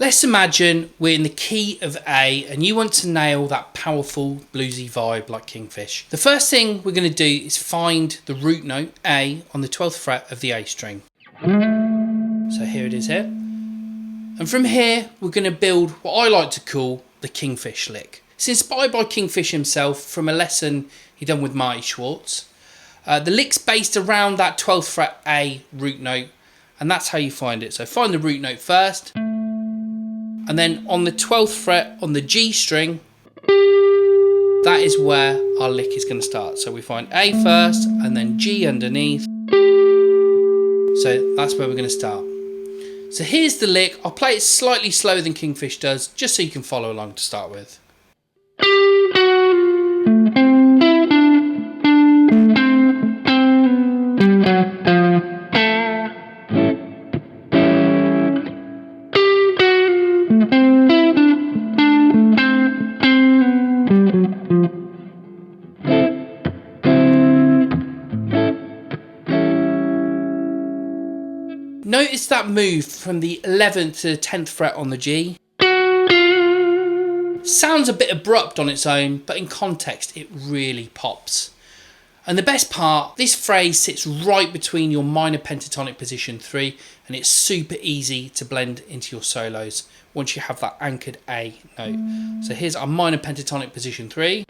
Let's imagine we're in the key of A and you want to nail that powerful bluesy vibe like Kingfish. The first thing we're going to do is find the root note A on the 12th fret of the A string. So here it is here. And from here we're going to build what I like to call the Kingfish lick. It's inspired by Kingfish himself from a lesson he done with Marty Schwartz. The lick's based around that 12th fret A root note, and that's how you find it. So find the root note first. And then on the 12th fret on the G string, that is where our lick is going to start. So we find A first and then G underneath. So that's where we're going to start. So here's the lick. I'll play it slightly slower than Kingfish does, just so you can follow along to start with. Notice that move from the 11th to the 10th fret on the G. Sounds a bit abrupt on its own, but in context it really pops. And the best part, this phrase sits right between your minor pentatonic position 3, and it's super easy to blend into your solos once you have that anchored A note. So here's our minor pentatonic position 3.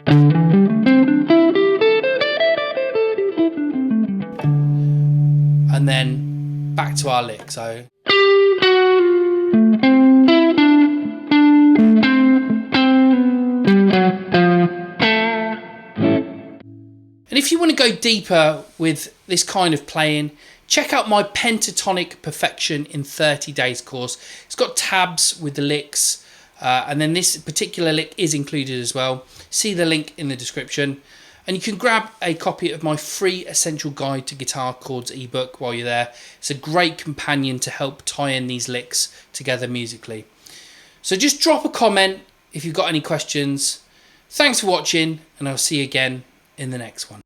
And then back to our lick. So and if you want to go deeper with this kind of playing, check out my Pentatonic Perfection in 30 Days course. It's got tabs with the licks, and then this particular lick is included as well. See the link in the description. And you can grab a copy of my free Essential Guide to Guitar Chords ebook while you're there. It's a great companion to help tie in these licks together musically. So just drop a comment if you've got any questions. Thanks for watching, and I'll see you again in the next one.